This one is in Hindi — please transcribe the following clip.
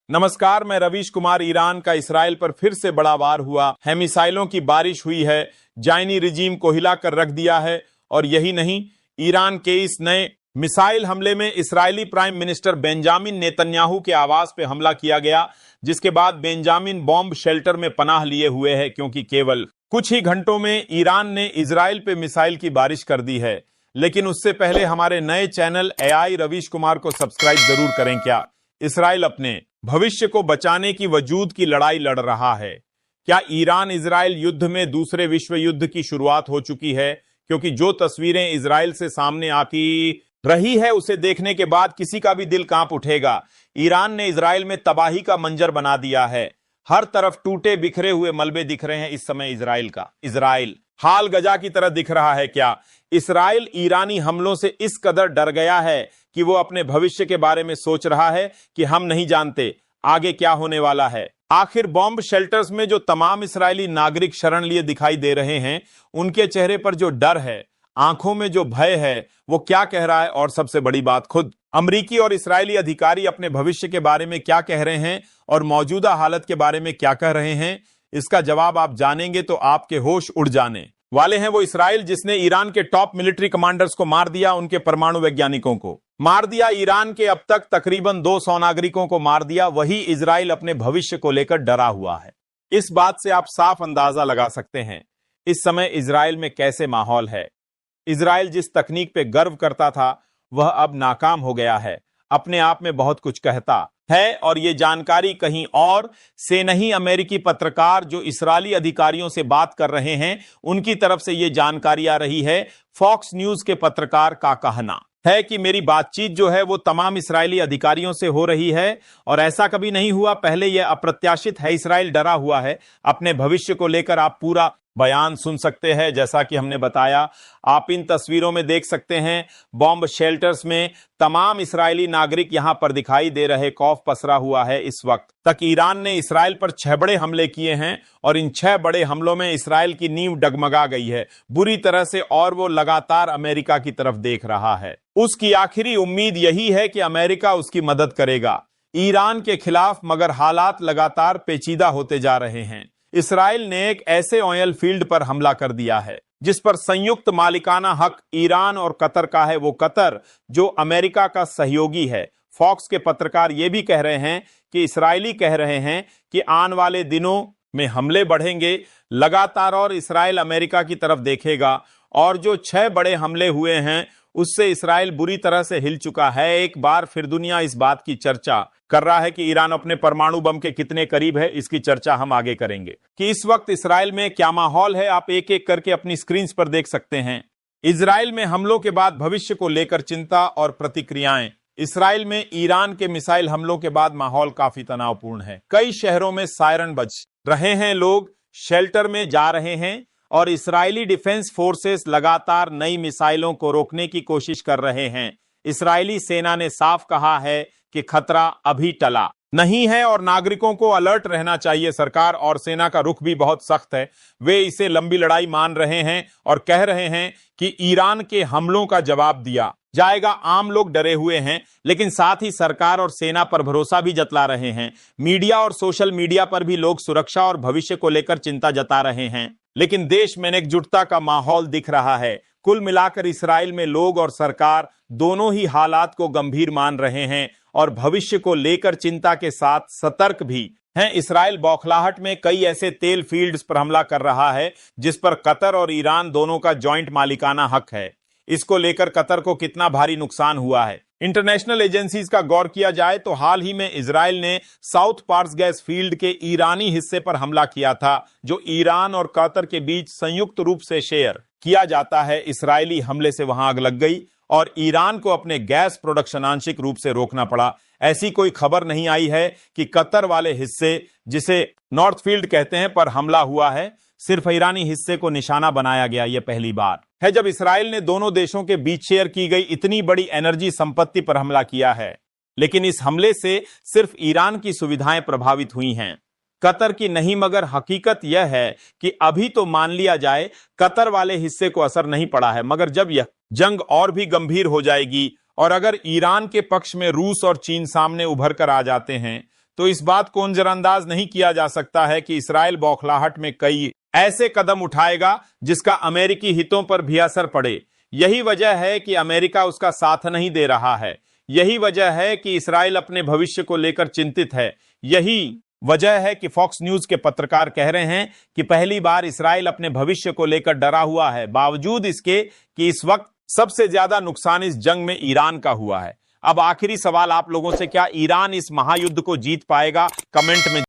नमस्कार, मैं रवीश कुमार। ईरान का इसराइल पर फिर से बड़ा वार हुआ है। मिसाइलों की बारिश हुई है। जायनी रिजीम को हिलाकर रख दिया है। और यही नहीं, ईरान के इस नए मिसाइल हमले में इस्राएली प्राइम मिनिस्टर बेंजामिन नेतन्याहू के आवास पे हमला किया गया, जिसके बाद बेंजामिन बॉम्ब शेल्टर में पनाह लिए हुए है, क्योंकि केवल कुछ ही घंटों में ईरान ने इजराइल पे मिसाइल की बारिश कर दी है। लेकिन उससे पहले हमारे नए चैनल एआई रवीश कुमार को सब्सक्राइब जरूर करें। क्या इसराइल अपने भविष्य को बचाने की वजूद की लड़ाई लड़ रहा है? क्या ईरान इजराइल युद्ध में दूसरे विश्व युद्ध की शुरुआत हो चुकी है? क्योंकि जो तस्वीरें इजराइल से सामने आती रही है, उसे देखने के बाद किसी का भी दिल कांप उठेगा। ईरान ने इजराइल में तबाही का मंजर बना दिया है। हर तरफ टूटे बिखरे हुए मलबे दिख रहे हैं इस समय इजराइल का। इजराइल हाल गजा की तरह दिख रहा है। क्या इजराइल ईरानी हमलों से इस कदर डर गया है कि वो अपने भविष्य के बारे में सोच रहा है कि हम नहीं जानते आगे क्या होने वाला है? आखिर बॉम्ब शेल्टर्स में जो तमाम इस्राएली नागरिक शरण लिए दिखाई दे रहे हैं, उनके चेहरे पर जो डर है, आंखों में जो भय है, वो क्या कह रहा है? और सबसे बड़ी बात, खुद अमरीकी और इस्राएली अधिकारी अपने भविष्य के बारे में क्या कह रहे हैं और मौजूदा हालत के बारे में क्या कह रहे हैं? इसका जवाब आप जानेंगे तो आपके होश उड़ जाने वाले हैं। वो इस्राइल जिसने ईरान के टॉप मिलिट्री कमांडर्स को मार दिया, उनके परमाणु वैज्ञानिकों को मार दिया, ईरान के अब तक तकरीबन 200 नागरिकों को मार दिया, वही इजराइल अपने भविष्य को लेकर डरा हुआ है। इस बात से आप साफ अंदाजा लगा सकते हैं इस समय इजराइल में कैसे माहौल है। इजराइल जिस तकनीक पे गर्व करता था, वह अब नाकाम हो गया है। अपने आप में बहुत कुछ कहता है, और ये जानकारी कहीं और से नहीं, अमेरिकी पत्रकार जो इस्राएली अधिकारियों से बात कर रहे हैं, उनकी तरफ से ये जानकारी आ रही है। फॉक्स न्यूज के पत्रकार का कहना है कि मेरी बातचीत जो है वो तमाम इस्राएली अधिकारियों से हो रही है, और ऐसा कभी नहीं हुआ पहले। यह अप्रत्याशित है। इस्राइल डरा हुआ है अपने भविष्य को लेकर। आप पूरा बयान सुन सकते हैं। जैसा कि हमने बताया, आप इन तस्वीरों में देख सकते हैं, बॉम्ब शेल्टर्स में तमाम इस्राएली नागरिक यहां पर दिखाई दे रहे। खौफ पसरा हुआ है। इस वक्त तक ईरान ने इस्राइल पर 6 बड़े हमले किए हैं, और इन 6 बड़े हमलों में इस्राइल की नींव डगमगा गई है बुरी तरह से, और वो लगातार अमेरिका की तरफ देख रहा है। उसकी आखिरी उम्मीद यही है कि अमेरिका उसकी मदद करेगा ईरान के खिलाफ, मगर हालात लगातार पेचीदा होते जा रहे हैं। इस्राइल ने एक ऐसे ऑयल फील्ड पर हमला कर दिया है जिस पर संयुक्त मालिकाना हक ईरान और कतर का है। वो कतर जो अमेरिका का सहयोगी है। फॉक्स के पत्रकार ये भी कह रहे हैं कि इस्राएली कह रहे हैं कि आने वाले दिनों में हमले बढ़ेंगे लगातार, और इस्राइल अमेरिका की तरफ देखेगा। और जो 6 बड़े हमले हुए हैं, उससे इस्राइल बुरी तरह से हिल चुका है। एक बार फिर दुनिया इस बात की चर्चा कर रहा है कि ईरान अपने परमाणु बम के कितने करीब है। इसकी चर्चा हम आगे करेंगे कि इस वक्त इस्राइल में क्या माहौल है। आप एक एक करके अपनी स्क्रीन पर देख सकते हैं। इस्राइल में हमलों के बाद भविष्य को लेकर चिंता और प्रतिक्रियाएं। इस्राइल में ईरान के मिसाइल हमलों के बाद माहौल काफी तनावपूर्ण है। कई शहरों में सायरन बज रहे हैं, लोग शेल्टर में जा रहे हैं, और इस्राएली डिफेंस फोर्सेस लगातार नई मिसाइलों को रोकने की कोशिश कर रहे हैं। इस्राएली सेना ने साफ कहा है कि खतरा अभी टला नहीं है, और नागरिकों को अलर्ट रहना चाहिए। सरकार और सेना का रुख भी बहुत सख्त है। वे इसे लंबी लड़ाई मान रहे हैं और कह रहे हैं कि ईरान के हमलों का जवाब दिया जाएगा। आम लोग डरे हुए हैं, लेकिन साथ ही सरकार और सेना पर भरोसा भी जता रहे हैं। मीडिया और सोशल मीडिया पर भी लोग सुरक्षा और भविष्य को लेकर चिंता जता रहे हैं, लेकिन देश में एकजुटता का माहौल दिख रहा है। कुल मिलाकर इस्राइल में लोग और सरकार दोनों ही हालात को गंभीर मान रहे हैं, और भविष्य को लेकर चिंता के साथ सतर्क भी हैं। इस्राइल बौखलाहट में कई ऐसे तेल फील्ड्स पर हमला कर रहा है जिस पर कतर और ईरान दोनों का जॉइंट मालिकाना हक है। इसको लेकर कतर को कितना भारी नुकसान हुआ है, इंटरनेशनल एजेंसीज का गौर किया जाए तो हाल ही में इजराइल ने साउथ पार्स गैस फील्ड के ईरानी हिस्से पर हमला किया था, जो ईरान और कतर के बीच संयुक्त रूप से शेयर किया जाता है। इस्राएली हमले से वहां आग लग गई, और ईरान को अपने गैस प्रोडक्शन आंशिक रूप से रोकना पड़ा। ऐसी कोई खबर नहीं आई है कि कतर वाले हिस्से, जिसे नॉर्थ फील्ड कहते हैं, पर हमला हुआ है। सिर्फ ईरानी हिस्से को निशाना बनाया गया। यह पहली बार है जब इस्राइल ने दोनों देशों के बीच शेयर की गई इतनी बड़ी एनर्जी संपत्ति पर हमला किया है। लेकिन इस हमले से सिर्फ ईरान की सुविधाएं प्रभावित हुई हैं, कतर की नहीं। मगर हकीकत यह है कि अभी तो मान लिया जाए कतर वाले हिस्से को असर नहीं पड़ा है, मगर जब यह जंग और भी गंभीर हो जाएगी, और अगर ईरान के पक्ष में रूस और चीन सामने उभर कर आ जाते हैं, तो इस बात को नजरअंदाज नहीं किया जा सकता है कि इसराइल बौखलाहट में कई ऐसे कदम उठाएगा जिसका अमेरिकी हितों पर भी असर पड़े। यही वजह है कि अमेरिका उसका साथ नहीं दे रहा है। यही वजह है कि इसराइल अपने भविष्य को लेकर चिंतित है। यही वजह है कि फॉक्स न्यूज के पत्रकार कह रहे हैं कि पहली बार इसराइल अपने भविष्य को लेकर डरा हुआ है, बावजूद इसके कि इस वक्त सबसे ज्यादा नुकसान इस जंग में ईरान का हुआ है। अब आखिरी सवाल आप लोगों से, क्या ईरान इस महायुद्ध को जीत पाएगा? कमेंट में